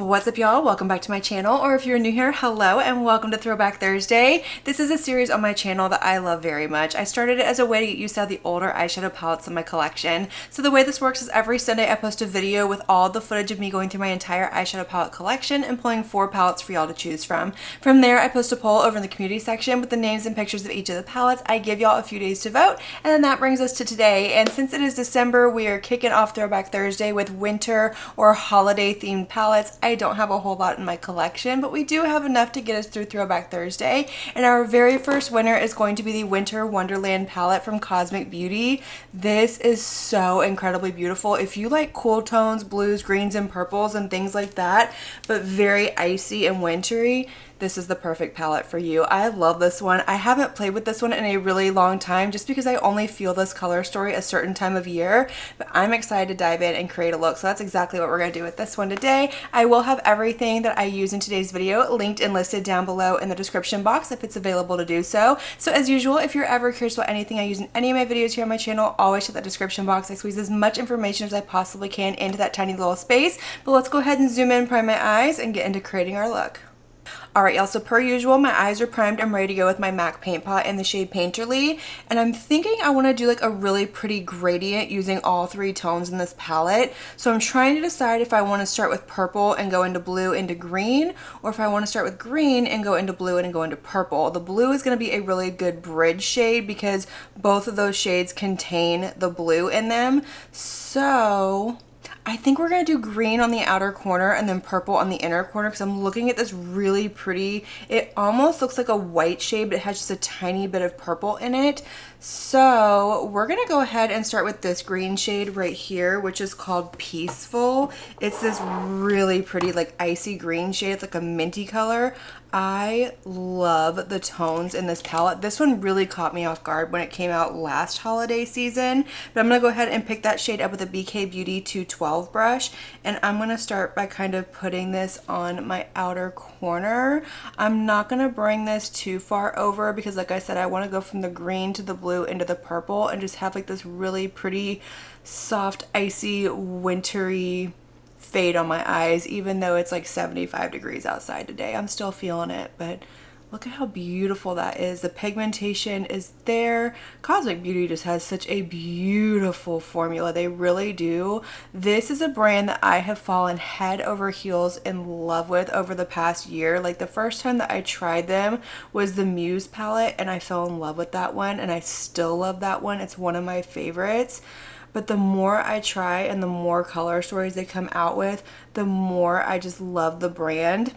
What's up, y'all? Welcome back to my channel, or if you're new here, hello and welcome to Throwback Thursday. This is a series on my channel that I love very much. I started it as a way to get used to the older eyeshadow palettes in my collection. So the way this works is every Sunday I post a video with all the footage of me going through my entire eyeshadow palette collection and pulling 4 palettes for y'all to choose from. From there, I post a poll over in the community section with the names and pictures of each of the palettes. I give y'all a few days to vote, and then that brings us to today. And since it is December, we are kicking off Throwback Thursday with winter or holiday themed palettes. I don't have a whole lot in my collection, but we do have enough to get us through Throwback Thursday. And our very first winner is going to be the Winter Wonderland palette from Cosmic Beauty. This is so incredibly beautiful. If you like cool tones, blues, greens, and purples and things like that, but very icy and wintry, this is the perfect palette for you. I love this one. I haven't played with this one in a really long time just because I only feel this color story a certain time of year, but I'm excited to dive in and create a look. So that's exactly what we're gonna do with this one today. I will have everything that I use in today's video linked and listed down below in the description box if it's available to do so. So as usual, if you're ever curious about anything I use in any of my videos here on my channel, always check the description box. I squeeze as much information as I possibly can into that tiny little space. But let's go ahead and zoom in, prime my eyes, and get into creating our look. Alright y'all, so per usual, my eyes are primed. I'm ready to go with my MAC paint pot in the shade Painterly. And I'm thinking I want to do like a really pretty gradient using all 3 tones in this palette. So I'm trying to decide if I want to start with purple and go into blue into green, or if I want to start with green and go into blue and go into purple. The blue is going to be a really good bridge shade because both of those shades contain the blue in them. So I think we're going to do green on the outer corner and then purple on the inner corner because I'm looking at this really pretty, it almost looks like a white shade, but it has just a tiny bit of purple in it. So we're going to go ahead and start with this green shade right here, which is called Peaceful. It's this really pretty like icy green shade. It's like a minty color. I love the tones in this palette. This one really caught me off guard when it came out last holiday season, but I'm going to go ahead and pick that shade up with a BK Beauty 212 brush, and I'm going to start by kind of putting this on my outer corner. I'm not going to bring this too far over because like I said, I want to go from the green to the blue into the purple and just have like this really pretty soft icy wintry fade on my eyes. Even though it's like 75 degrees outside today, I'm still feeling it, but look at how beautiful that is. The pigmentation is there. Cosmic Beauty just has such a beautiful formula. They really do. This is a brand that I have fallen head over heels in love with over the past year. Like the first time that I tried them was the Muse palette and I fell in love with that one, and I still love that one. It's one of my favorites. But the more I try and the more color stories they come out with, the more I just love the brand.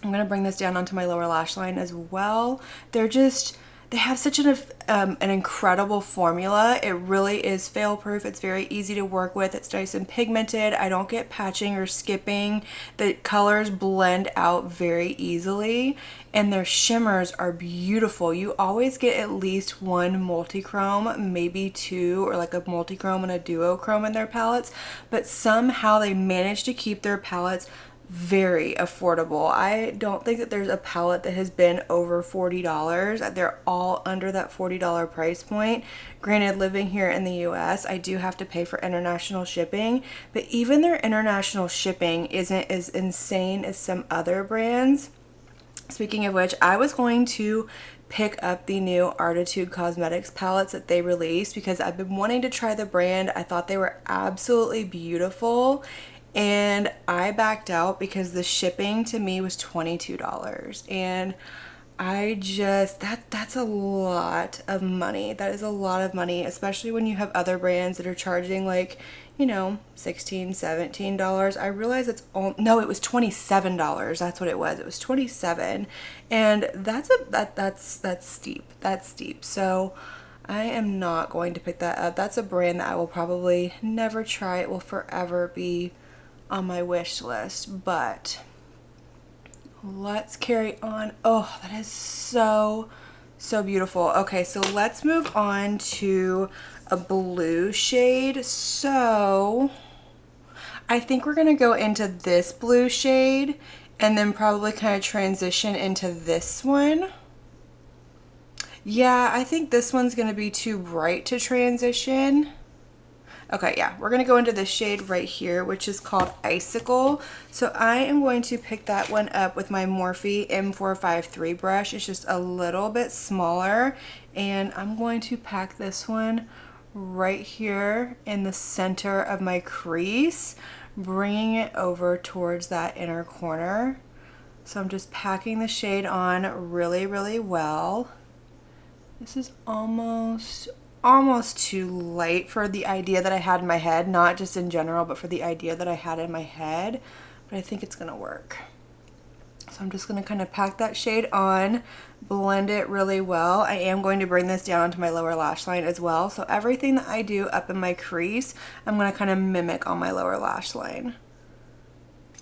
I'm going to bring this down onto my lower lash line as well. They have such an incredible formula. It really is fail proof. It's very easy to work with. It's nice and pigmented. I don't get patching or skipping. The colors blend out very easily, and their shimmers are beautiful. You always get at least 1 multi-chrome, maybe 2, or like a multi-chrome and a duochrome in their palettes, but somehow they manage to keep their palettes very affordable. I don't think that there's a palette that has been over $40. They're all under that $40 price point. Granted, living here in the US, I do have to pay for international shipping, but even their international shipping isn't as insane as some other brands. Speaking of which, I was going to pick up the new Artitude Cosmetics palettes that they released because I've been wanting to try the brand. I thought they were absolutely beautiful, and I backed out because the shipping to me was $22, and I just, that's a lot of money. That is a lot of money, especially when you have other brands that are charging like, you know, $16, $17. I realize it's no, it was $27. That's what it was. It was $27, and that's steep. That's steep. So I am not going to pick that up. That's a brand that I will probably never try. It will forever be on my wish list, but let's carry on. Oh, that is so beautiful. Okay, so let's move on to a blue shade. So I think we're gonna go into this blue shade and then probably kind of transition into this one. Yeah, I think this one's gonna be too bright to transition. Okay, yeah, we're gonna go into this shade right here, which is called Icicle. So I am going to pick that one up with my Morphe M453 brush. It's just a little bit smaller, and I'm going to pack this one right here in the center of my crease, bringing it over towards that inner corner. So I'm just packing the shade on really, really well. This is almost too light for the idea that I had in my head, not just in general, but for the idea that I had in my head, but I think it's gonna work. So I'm just gonna kind of pack that shade on, blend it really well. I am going to bring this down onto my lower lash line as well. So everything that I do up in my crease, I'm gonna kind of mimic on my lower lash line.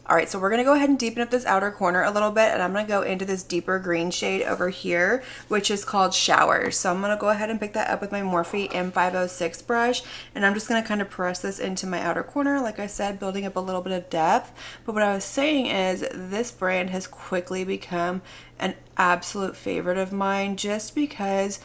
All right, so we're gonna go ahead and deepen up this outer corner a little bit, and I'm gonna go into this deeper green shade over here, which is called Showers. So I'm gonna go ahead and pick that up with my Morphe M506 brush, and I'm just gonna kind of press this into my outer corner, like I said, building up a little bit of depth. But what I was saying is this brand has quickly become an absolute favorite of mine, just because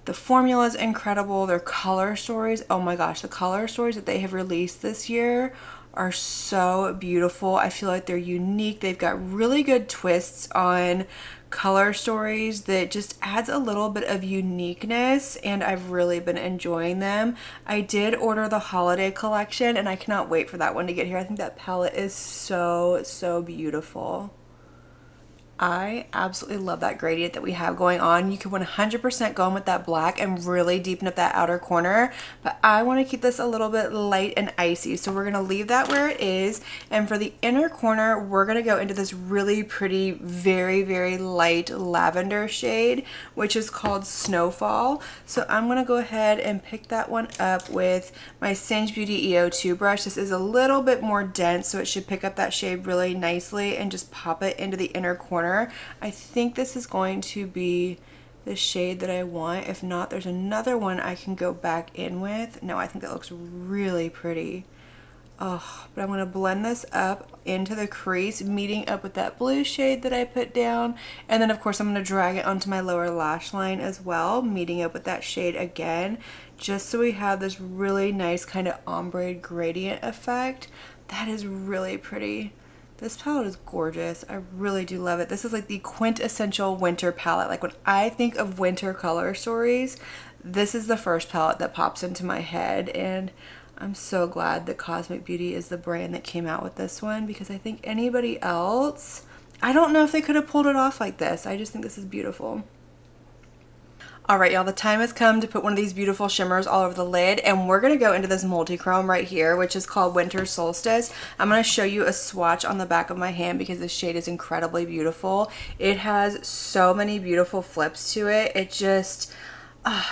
the formula is incredible. Their color stories, oh my gosh, the color stories that they have released this year are so beautiful. I feel like they're unique. They've got really good twists on color stories that just adds a little bit of uniqueness, and I've really been enjoying them. I did order the holiday collection, and I cannot wait for that one to get here. I think that palette is so beautiful. I absolutely love that gradient that we have going on. You can 100% go in with that black and really deepen up that outer corner, but I want to keep this a little bit light and icy, so we're going to leave that where it is. And for the inner corner, we're going to go into this really pretty, very light lavender shade, which is called Snowfall. So I'm going to go ahead and pick that one up with my Singe Beauty EO2 brush. This is a little bit more dense, so it should pick up that shade really nicely and just pop it into the inner corner. I think this is going to be the shade that I want. If not, there's another one I can go back in with. No, I think that looks really pretty. Oh, but I'm going to blend this up into the crease, meeting up with that blue shade that I put down. And then of course I'm going to drag it onto my lower lash line as well, meeting up with that shade again, just so we have this really nice kind of ombre gradient effect. That is really pretty. This palette is gorgeous. I really do love it. This is like the quintessential winter palette. Like when I think of winter color stories, this is the first palette that pops into my head, and I'm so glad that Cosmic Beauty is the brand that came out with this one, because I think anybody else, I don't know if they could have pulled it off like this. I just think this is beautiful. All right, y'all, the time has come to put one of these beautiful shimmers all over the lid, and we're gonna go into this multi-chrome right here, which is called Winter Solstice. I'm gonna show you a swatch on the back of my hand because this shade is incredibly beautiful. It has so many beautiful flips to it. It just,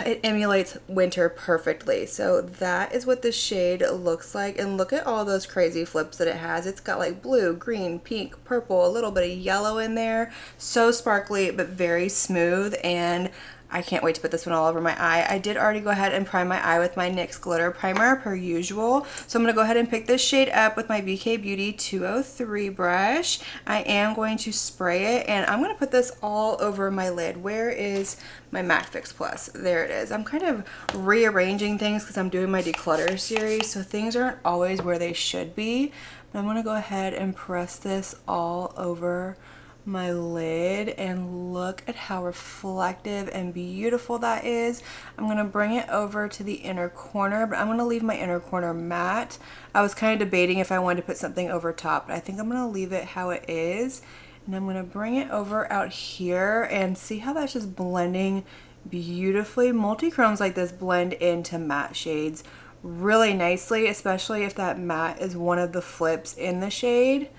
it emulates winter perfectly. So that is what this shade looks like, and look at all those crazy flips that it has. It's got like blue, green, pink, purple, a little bit of yellow in there. So sparkly, but very smooth, and I can't wait to put this one all over my eye. I did already go ahead and prime my eye with my NYX Glitter Primer per usual. So I'm going to go ahead and pick this shade up with my BK Beauty 203 brush. I am going to spray it, and I'm going to put this all over my lid. Where is my MAC Fix Plus? There it is. I'm kind of rearranging things because I'm doing my declutter series, so things aren't always where they should be. But I'm going to go ahead and press this all over my lid, and look at how reflective and beautiful that is. I'm going to bring it over to the inner corner, but I'm going to leave my inner corner matte. I was kind of debating if I wanted to put something over top, but I think I'm going to leave it how it is. And I'm going to bring it over out here, and see how that's just blending beautifully. Multi-chromes like this blend into matte shades really nicely, especially if that matte is one of the flips in the shade.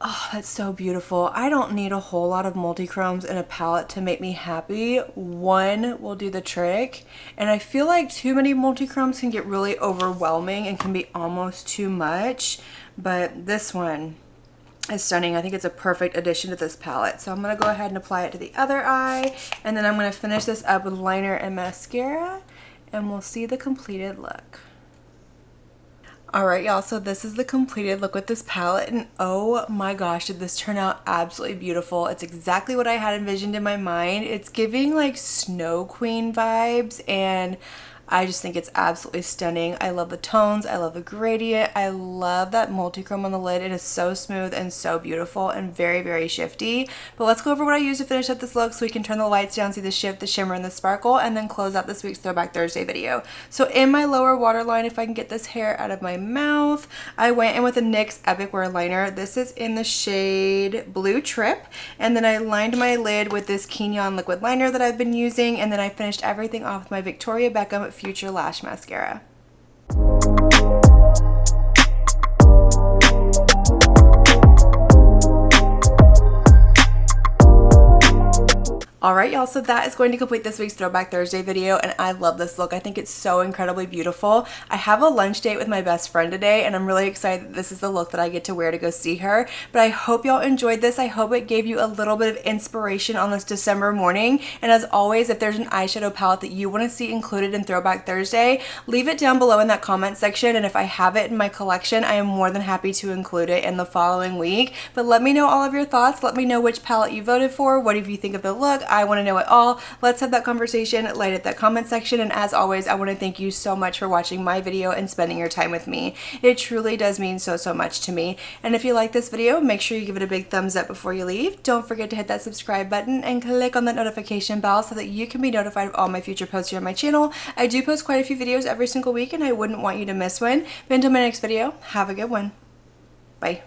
Oh, that's so beautiful. I don't need a whole lot of multi-chromes in a palette to make me happy. One will do the trick, and I feel like too many multi-chromes can get really overwhelming and can be almost too much, but this one is stunning. I think it's a perfect addition to this palette. So I'm going to go ahead and apply it to the other eye, and then I'm going to finish this up with liner and mascara, and we'll see the completed look. Alright, y'all, so this is the completed look with this palette, and oh my gosh, did this turn out absolutely beautiful. It's exactly what I had envisioned in my mind. It's giving like Snow Queen vibes, and I just think it's absolutely stunning. I love the tones. I love the gradient. I love that multi-chrome on the lid. It is so smooth and so beautiful and very, very shifty. But let's go over what I used to finish up this look so we can turn the lights down, see the shift, the shimmer, and the sparkle, and then close out this week's Throwback Thursday video. So in my lower waterline, if I can get this hair out of my mouth, I went in with a NYX Epic Wear liner. This is in the shade Blue Trip. And then I lined my lid with this QianYan liquid liner that I've been using. And then I finished everything off with my Victoria Beckham Future Lash Mascara. Alright y'all, so that is going to complete this week's Throwback Thursday video, and I love this look. I think it's so incredibly beautiful. I have a lunch date with my best friend today, and I'm really excited that this is the look that I get to wear to go see her. But I hope y'all enjoyed this. I hope it gave you a little bit of inspiration on this December morning. And as always, if there's an eyeshadow palette that you want to see included in Throwback Thursday, leave it down below in that comment section, and if I have it in my collection, I am more than happy to include it in the following week. But let me know all of your thoughts. Let me know which palette you voted for. What do you think of the look? I want to know it all. Let's have that conversation right at that comment section. And as always, I want to thank you so much for watching my video and spending your time with me. It truly does mean so much to me. And if you like this video, make sure you give it a big thumbs up before you leave. Don't forget to hit that subscribe button and click on that notification bell so that you can be notified of all my future posts here on my channel. I do post quite a few videos every single week, and I wouldn't want you to miss one. But until my next video, have a good one. Bye.